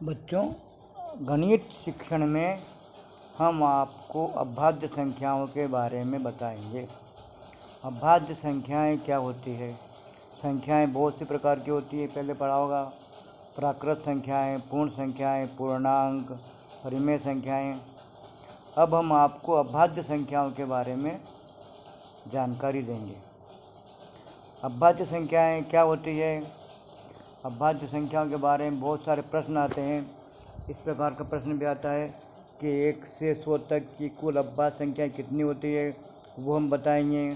बच्चों, गणित शिक्षण में हम आपको अभाज्य संख्याओं के बारे में बताएंगे। अभाज्य संख्याएं क्या होती है? संख्याएं बहुत सी प्रकार की होती है, पहले पढ़ा होगा। प्राकृत संख्याएं, पूर्ण संख्याएं, पूर्णांक, परिमेय संख्याएं। अब हम आपको अभाज्य संख्याओं के बारे में जानकारी देंगे। अभाज्य संख्याएं क्या होती है? अभाज्य संख्याओं के बारे में बहुत सारे प्रश्न आते हैं। इस प्रकार का प्रश्न भी आता है कि 1 से 100 तक की कुल अभाज्य संख्याएं कितनी होती है, वो हम बताएंगे।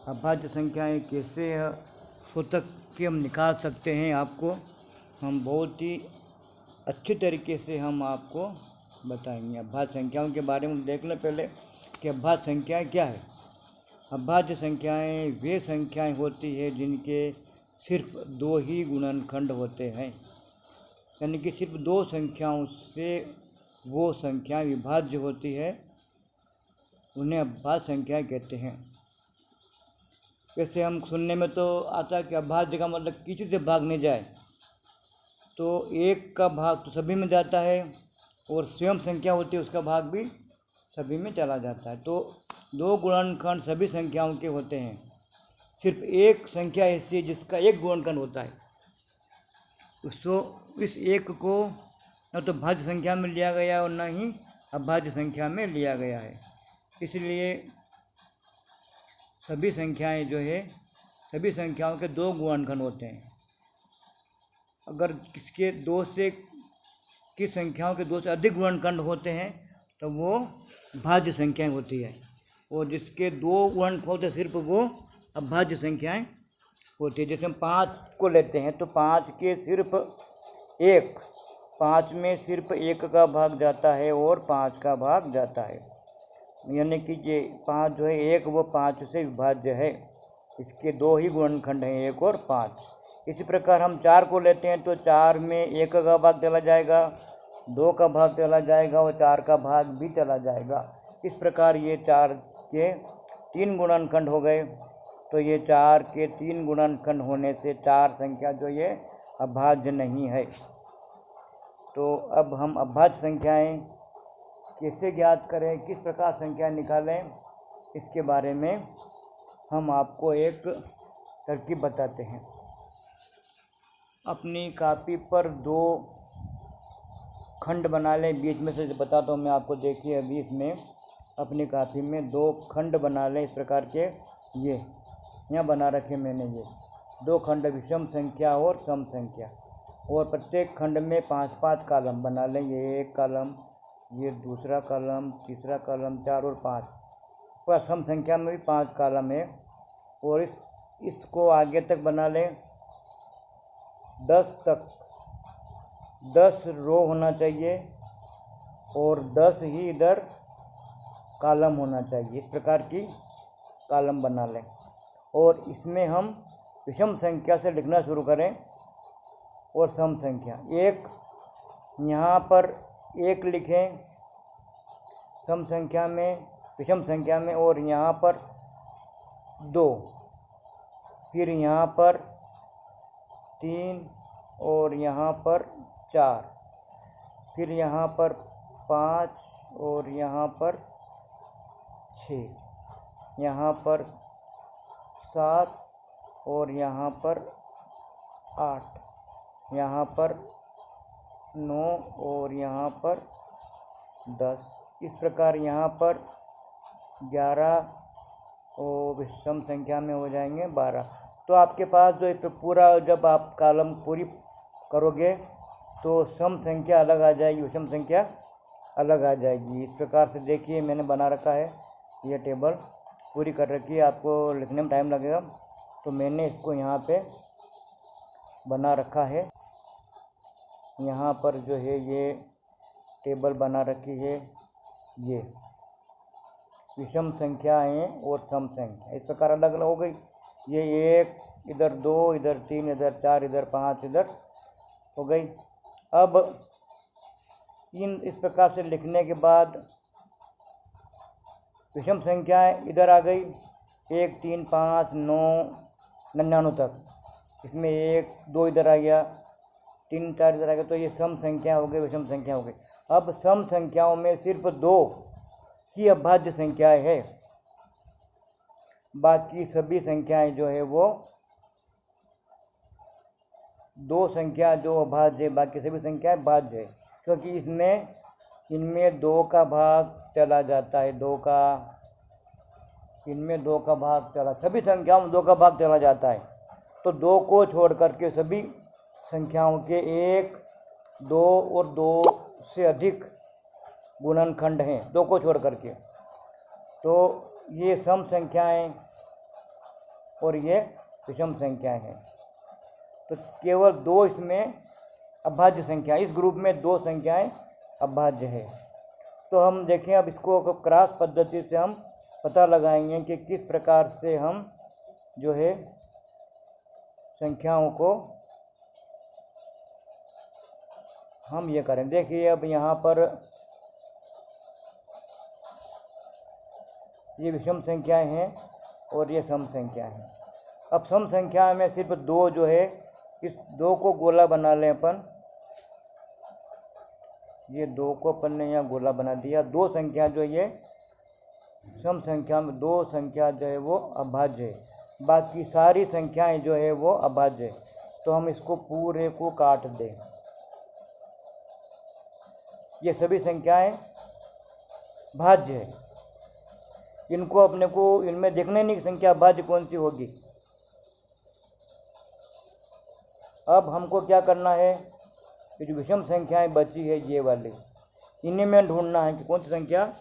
अभाज्य संख्याएं कैसे 100 तक की हम निकाल सकते हैं, आपको हम बहुत ही अच्छे तरीके से हम आपको बताएंगे। अभाज्य संख्याओं के बारे में देख लें पहले कि अभाज्य संख्याएं क्या है। अभाज्य संख्याएं वे संख्याएं होती है जिनके सिर्फ 2 ही गुणनखंड होते हैं, यानी कि सिर्फ 2 संख्याओं से वो संख्याएं विभाज्य होती है, उन्हें अभाज्य संख्याएं कहते हैं। वैसे हम सुनने में तो आता है कि अभाज्य का मतलब किसी से भाग नहीं जाए, तो 1 का भाग तो सभी में जाता है और स्वयं संख्या होती है उसका भाग भी सभी में चला जाता है। तो 2 गुणनखंड सभी संख्याओं के होते हैं, सिर्फ एक संख्या ऐसी है जिसका 1 गुणनखंड होता है। तो इस 1 को न तो भाज्य संख्या में लिया गया और न ही अभाज्य संख्या में लिया गया है। इसलिए सभी संख्याएं जो है, सभी संख्याओं के 2 गुणनखंड होते हैं। अगर किस संख्याओं के 2 से अधिक गुणनखंड होते हैं तो वो भाज्य संख्याएं होती है, और जिसके 2 गुणनखंड होते सिर्फ वो अभाज्य संख्याएं होती है। जैसे हम 5 को लेते हैं तो 5 के सिर्फ 5 में सिर्फ 1 का भाग जाता है और 5 का भाग जाता है, यानी कि ये 5 जो है 1 वो 5 से विभाज्य है। इसके 2 ही गुणनखंड हैं, 1 और 5। इसी प्रकार हम 4 को लेते हैं तो 4 में 1 का भाग चला जाएगा, 2 का भाग चला जाएगा और 4 का भाग भी चला जाएगा। इस प्रकार ये 4 के 3 गुणनखंड हो गए। तो ये 4 के 3 गुणनखंड होने से 4 संख्या जो ये अभाज्य नहीं है। तो अब हम अभाज्य संख्याएं कैसे ज्ञात करें, किस प्रकार संख्या निकालें, इसके बारे में हम आपको एक तरकीब बताते हैं। अपनी कॉपी पर 2 खंड बना लें, बीच में से बताता हूँ मैं आपको। देखिए अभी इसमें अपनी कॉपी में 2 खंड बना लें। इस प्रकार के ये यहाँ बना रखे मैंने, ये 2 खंड विषम संख्या और सम संख्या, और प्रत्येक खंड में 5-5 कॉलम बना लें। ये 1 कॉलम, ये दूसरा कॉलम, तीसरा कॉलम, 4 और 5। पूरा सम संख्या में भी 5 कॉलम है। और इसको आगे तक बना लें 10 तक। 10 रो होना चाहिए और 10 ही इधर कॉलम होना चाहिए। इस प्रकार की कॉलम बना लें और इसमें हम विषम संख्या से लिखना शुरू करें और सम संख्या। 1 यहाँ पर 1 लिखें सम संख्या में, विषम संख्या में, और यहाँ पर 2, फिर यहाँ पर 3 और यहाँ पर 4, फिर यहाँ पर 5 और यहाँ पर 6, यहाँ पर 7 और यहाँ पर 8, यहाँ पर 9 और यहाँ पर 10। इस प्रकार यहाँ पर 11 और विषम संख्या में हो जाएंगे 12। तो आपके पास जो है पूरा, जब आप कॉलम पूरी करोगे तो सम संख्या अलग आ जाएगी, विषम संख्या अलग आ जाएगी। इस प्रकार से देखिए मैंने बना रखा है, ये टेबल पूरी कर रखी है। आपको लिखने में टाइम लगेगा तो मैंने इसको यहाँ पे बना रखा है। यहाँ पर जो है ये टेबल बना रखी है, ये विषम संख्याएं और सम संख्या इस प्रकार अलग अलग हो गई। ये 1 इधर, 2 इधर, 3 इधर, 4 इधर, 5 इधर हो गई। अब इस प्रकार से लिखने के बाद विषम संख्याएं इधर आ गई, 1, 3, 5, 9, 99 तक। इसमें 1, 2 इधर आ गया, 3 4 इधर आ गए, तो ये सम संख्या हो गई, विषम संख्या हो गई। अब सम संख्याओं में सिर्फ 2 ही अभाज्य संख्याएं है, बाकी सभी संख्याएं जो है वो 2 संख्या जो अभाज्य है, बाकी सभी संख्याएं भाज्य है, क्योंकि इनमें 2 का भाग चला जाता है, इनमें 2 का भाग चला, सभी संख्याओं में 2 का भाग चला जाता है। तो 2 को छोड़ करके सभी संख्याओं के 1, 2 और 2 से अधिक गुणनखंड हैं, 2 को छोड़ करके। तो ये सम संख्याएं और ये विषम संख्याएं हैं। तो केवल 2 इसमें अभाज्य संख्या, इस ग्रुप में 2 संख्याएं अभाज्य है। तो हम देखें अब इसको क्रॉस पद्धति से हम पता लगाएंगे कि किस प्रकार से हम जो है संख्याओं को हम ये करें। देखिए अब यहाँ पर ये विषम संख्याएं हैं और ये सम संख्याएं हैं। अब सम संख्या में सिर्फ 2 जो है, इस 2 को गोला बना लें अपन, ये 2 को अपन ने यहाँ गोला बना दिया। 2 संख्या जो ये सम संख्या में 2 संख्या जो है वो अभाज्य है, बाकी सारी संख्याएं जो है वो अभाज्य है। तो हम इसको पूरे को काट दें, ये सभी संख्याएं भाज्य है, इनको अपने को इनमें देखने नहीं कि संख्या भाज्य कौन सी होगी। अब हमको क्या करना है कि जो विषम संख्याएं बची है ये वाली, इन्हीं में ढूंढना है कि कौन सी संख्या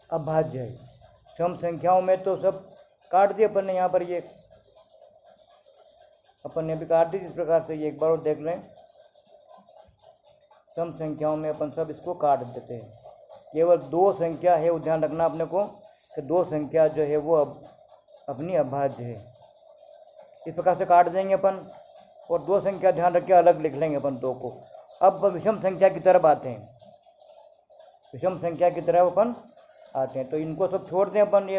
अभाज्य है। सम संख्याओं में तो सब काट दिए अपन ने, यहाँ पर ये अपन ने भी काट दी। इस प्रकार से ये एक बार और देख लें, सम संख्याओं में अपन सब इसको काट देते हैं। केवल 2 संख्या है, वो ध्यान रखना अपने को कि 2 संख्या जो है वो अपनी अभाज्य है। इस प्रकार से काट देंगे अपन, और 2 संख्या ध्यान रख के अलग लिख लेंगे अपन 2 को। अब विषम संख्या की तरफ आते हैं, विषम संख्या की तरफ अपन आते हैं। तो इनको सब छोड़ दें अपन, ये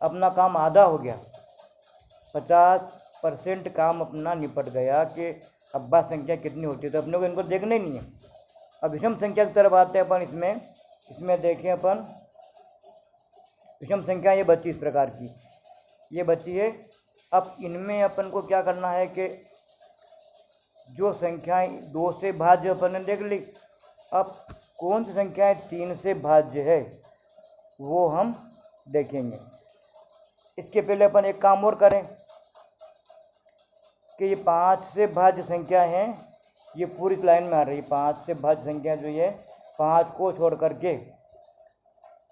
अपना काम आधा हो गया, 50% काम अपना निपट गया कि अभाज्य संख्या कितनी होती है। तो अपने को इनको देखना ही नहीं है। अब विषम संख्या की तरफ आते हैं अपन। इसमें देखें अपन, विषम संख्या ये बची इस प्रकार की, ये बची है। अब इनमें अपन को क्या करना है कि जो संख्याएं 2 से भाज्य अपन ने देख ली, अब कौन सी संख्याएं 3 से भाज्य है वो हम देखेंगे। इसके पहले अपन एक काम और करें कि ये 5 से भाज्य संख्या हैं, ये पूरी लाइन में आ रही है। 5 से भाज्य संख्या जो ये 5 को छोड़ करके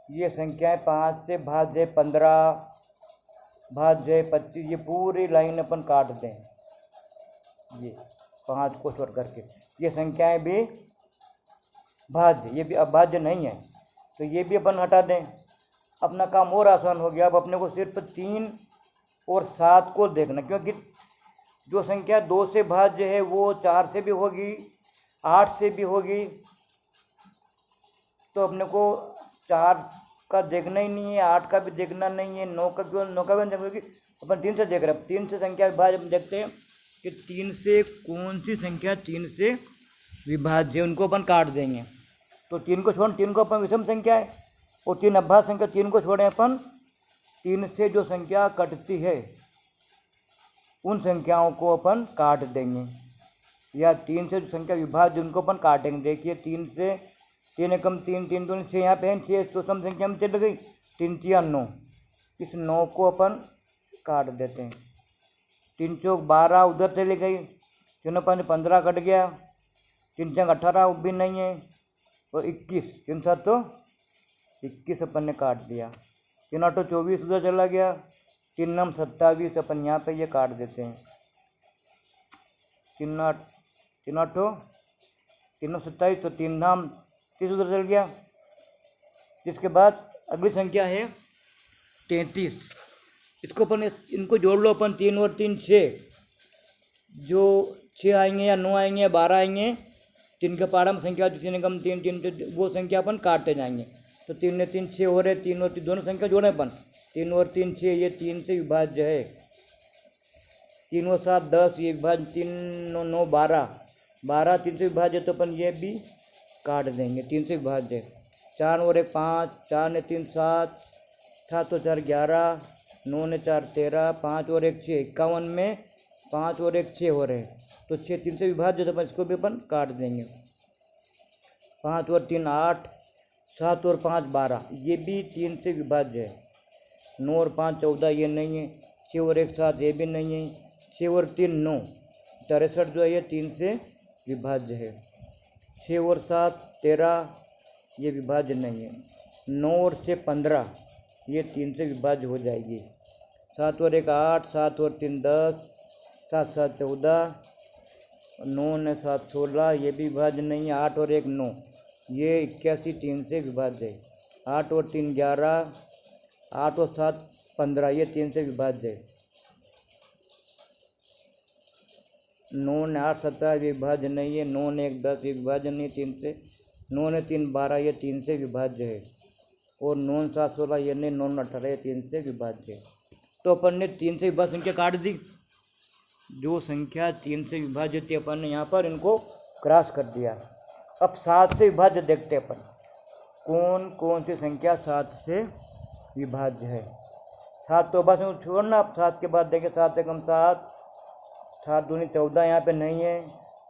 ये संख्याएं 5 से भाज्य 15, भाज्य 25, ये पूरी लाइन अपन काट दें। ये 5 को छोड़ करके ये संख्याएं भी भाज्य, ये भी अभाज्य नहीं है, तो ये भी अपन हटा दें। अपना काम और आसान हो गया। अब अपने को सिर्फ 3 और 7 को देखना, क्योंकि जो संख्या 2 से भाज्य है वो 4 से भी होगी, 8 से भी होगी। तो अपने को 4 का देखना ही नहीं है, 8 का भी देखना नहीं है, 9 का क्यों, 9 का भी नहीं देखना, अपन 3 से देख रहे हैं। 3 से संख्या विभाज्य हम देखते हैं कि 3 से कौन सी संख्या 3 से विभाज्य, उनको अपन काट देंगे। तो 3 को छोड़, 3 को अपन विषम संख्या है, और 3 अभाज्य संख्या, 3 को छोड़ें अपन। 3 से जो संख्या कटती है उन संख्याओं को अपन काट देंगे, या 3 से जो संख्या विभाज्य उनको अपन काटेंगे। देखिए 3 से 3 एकम 3, 3 दूनी 6, यहाँ पे है 6, तो सम संख्या में चल गई। 3 तिया 9, इस 9 को अपन काट देते हैं। 3 चौक 12 उधर चली गई, 3 5 15 कट गया, 3 6 18 वो भी नहीं है, और 21, 3 7 तो 21 अपन ने काट दिया। 3 8 24 उधर चला गया, 3 9 27 अपन यहाँ पे ये काट देते हैं। 3 8 3 9 27, तो 3 9 30 उधर चल गया। इसके बाद अगली संख्या है 33। इसको अपन, इनको जोड़ लो अपन, 3 और 3 6, जो 6 आएंगे या 9 आएंगे या 12 आएंगे, 3 के पारा में संख्या जो 3 एकम 3, 3 वो संख्या अपन काटते जाएंगे। तो 3 ने 3 6 हो रहे, 3 और 3 दोनों संख्या जोड़े अपन, 3 और 3 6, ये 3 से विभाज्य है। 3 और 7 10, ये विभाज्य 3 9 12, 12 3 से विभाज्य, तो अपन ये भी काट देंगे, 3 से विभाज्य। 4 और 1 5, 4 ने 3 7, 7 और 4 11, 9 ने 4 13, 5 और 1 6, 51 में 5 और 1 6 हो रहे हैं, तो 6 3 से विभाज्य, तो अपन इसको भी अपन काट देंगे। 5 और 3 8, 7 और 5 12, ये भी 3 से विभाज्य है। 9 और 5 14, ये नहीं है। 6 और 1 7, ये भी नहीं है। 6 और 3 9, 63 जो है ये 3 से विभाज्य है। 6 और 7 13, ये विभाज्य नहीं है। 9 और 6 15, ये 3 से विभाज्य हो जाएगी। 7 और 1 8, 7 और 3 10, 7 7 14, 9 ने 7 16, ये भी विभाज्य नहीं है। 8 और 1 9, ये 81 3 से विभाज्य है। 8 और 3 11, 8 और 7 15, ये 3 से विभाज्य है। 9 ने 8 17, ये विभाज्य नहीं है। 9 ने 1 10, ये विभाज्य नहीं 3 से। 9 ने 3 12, ये 3 से विभाज्य है। और 9 ने 7 16, ये नहीं। 9 ने 18, ये 3 से विभाज्य है। तो अपन ने 3 से विभाज्य संख्या काट दी। जो संख्या 3 से विभाज्य थी, अपन ने यहाँ पर इनको क्रॉस कर दिया। अब 7 से विभाज्य देखते अपन, कौन कौन सी संख्या 7 से विभाज्य है। 7 तो बस छोड़ना, अब 7 के बाद देखें। 7 एकम 7, 7 दूनी 14, यहाँ पे नहीं है।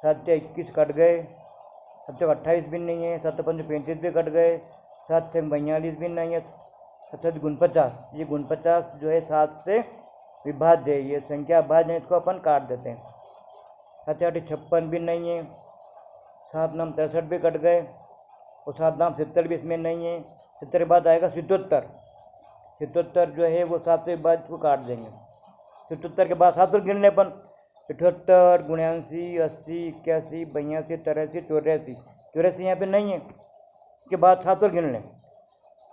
7 से 21 कट गए। 7 से 28 भी नहीं है। 7 पंच 35 भी कट गए। 7 से 42 भी नहीं है। 7 49, ये 49 जो है 7 से विभाज्य है। ये संख्या भाज्य है, इसको अपन काट देते हैं। 7 8 56 भी नहीं है। 7 9 63 भी कट गए। और 7 9 70 भी इसमें नहीं है। 70 के बाद आएगा 77। 77 जो है वो 7 से विभाज्य को काट देंगे। 77 के बाद 7 और गिनने अपन, 78 79 80 81 82 83 84, 84 यहाँ पे नहीं है। के बाद 7 और गिन लें,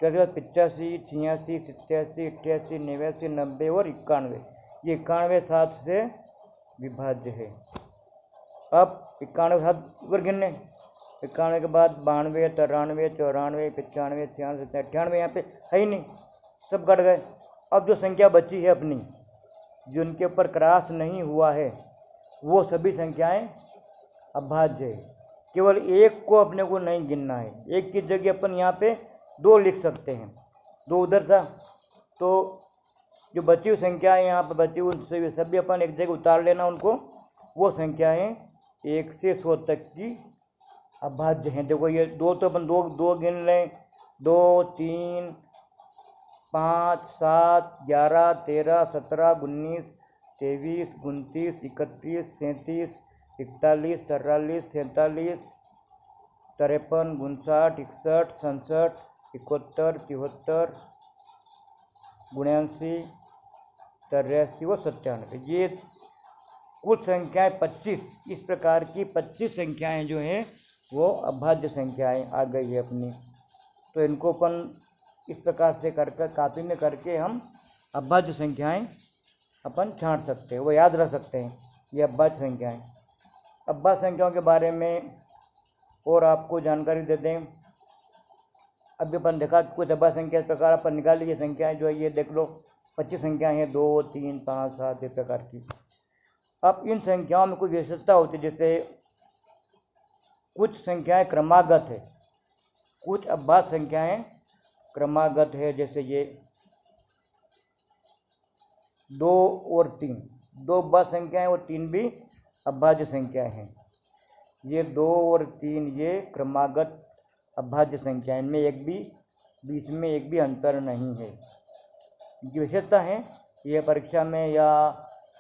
85 86 87 88 89 90 और 91, ये 91 7 से विभाज्य है। अब 91 7 और गिन लें, 91 के बाद 92 93 94 95 96 98, यहाँ पे है ही नहीं, सब कट गए। अब जो संख्या बची है अपनी, जिनके ऊपर क्रॉस नहीं हुआ है, वो सभी संख्याएं अभाज्य है। केवल एक को अपने को नहीं गिनना है। एक की जगह अपन यहाँ पे 2 लिख सकते हैं। 2 उधर था, तो जो बची हुई संख्याएं यहाँ पर बची हुई सभी अपन एक जगह उतार लेना उनको। वो संख्याएं 1 से 100 तक की अभाज्य हैं। देखो ये 2 तो अपन दो गिन लें, 2 3 5 7 11 13 17 19 23 29 31 37 41 43 47 53 59 61 67 71 73 79 83 और 97, ये कुल संख्याएं 25, इस प्रकार की 25 संख्याएं जो हैं वो अभाज्य संख्याएं आ गई है अपनी। तो इनको अपन इस प्रकार से करके कापी में करके हम अभाज्य संख्याएं अपन छांट सकते हैं, वो याद रख सकते हैं ये अभाज्य संख्याएं। अभाज्य संख्याओं के बारे में और आपको जानकारी दे दें। अभी अपन देखा कुछ अभाज्य संख्या इस प्रकार अपन निकाल लीजिए। संख्याएं जो है ये देख लो, 25 संख्याएं हैं, 2 3 5 7 इस प्रकार की। अब इन संख्याओं में कुछ विशेषता होती है, जैसे कुछ संख्याएं क्रमागत है, कुछ अभाज्य संख्याएं क्रमागत है। जैसे ये 2 और 3, 2 अभाज्य संख्याएं और 3 भी अभाज्य संख्याएं हैं। ये 2 और 3 ये क्रमागत अभाज्य संख्याएं, इनमें एक भी बीच में एक भी अंतर नहीं है। इनकी विशेषता है, ये परीक्षा में या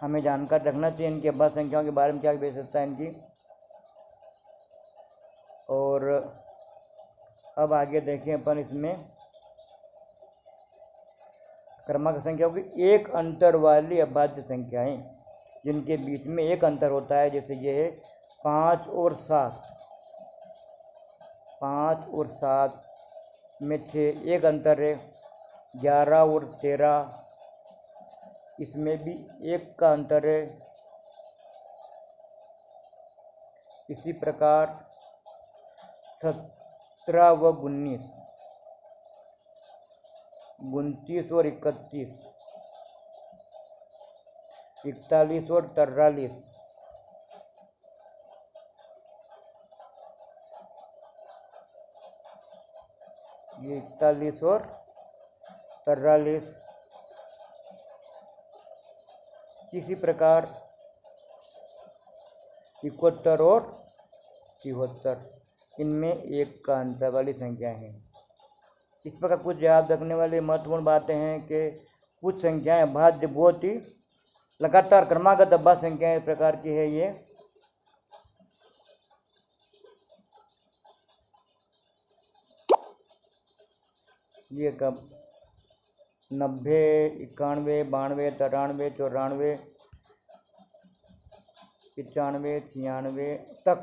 हमें जानकारी रखना चाहिए इनकी अभाज्य संख्याओं के बारे में, क्या विशेषता है इनकी। और अब आगे देखें अपन इसमें क्रमागत संख्याओं की एक अंतर वाली अभाज्य संख्याएं, जिनके बीच में एक अंतर होता है। जैसे ये है 5 और 7, 5 और 7 में 6 एक अंतर है। 11 और 13, इसमें भी एक का अंतर है। इसी प्रकार 17 व 19, 29 और 31, 41 और 43। ये 41 और 43। इसी प्रकार 71 और 73, इनमें एक का अंतर वाली संख्या है। इस प्रकार कुछ याद रखने वाली महत्वपूर्ण बातें हैं कि कुछ संख्याएं अभाज्य बहुत ही लगातार क्रमागत अभाज्य संख्याएं इस प्रकार की है। ये कब 90, 91, 92, 93, 94, 95, 96 तक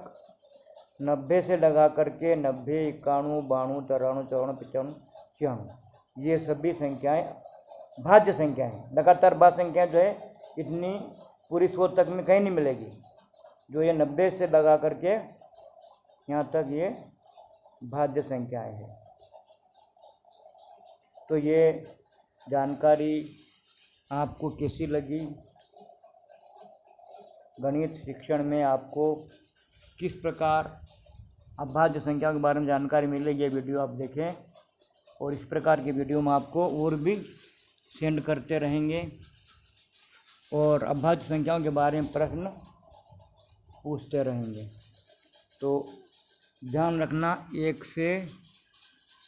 90 से लगा करके 90, 91, 92, 93, 94, 95, 96 ये सभी संख्याएं भाज्य संख्याएं हैं। लगातार भाज्य संख्याएं जो है इतनी पूरी 100 तक में कहीं नहीं मिलेगी। जो ये 90 से लगा करके यहाँ तक ये भाज्य संख्याएं हैं। तो ये जानकारी आपको कैसी लगी? गणित शिक्षण में आपको किस प्रकार अभाज्य संख्या के बारे में जानकारी मिले, ये वीडियो आप देखें और इस प्रकार की वीडियो हम आपको और भी सेंड करते रहेंगे और अभाज्य संख्याओं के बारे में प्रश्न पूछते रहेंगे। तो ध्यान रखना 1 से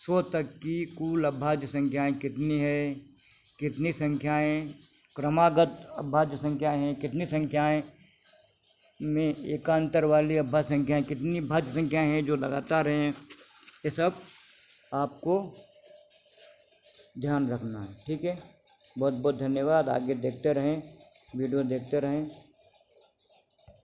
100 तक की कुल अभाज्य संख्याएं कितनी है, कितनी संख्याएं क्रमागत अभाज्य संख्याएं हैं, कितनी संख्याएं में एकांतर वाली अभाज्य संख्याएं, कितनी भाज्य संख्याएं हैं जो लगातार हैं, ये सब आपको ध्यान रखना है। ठीक है, बहुत बहुत धन्यवाद। आगे देखते रहें, वीडियो देखते रहें।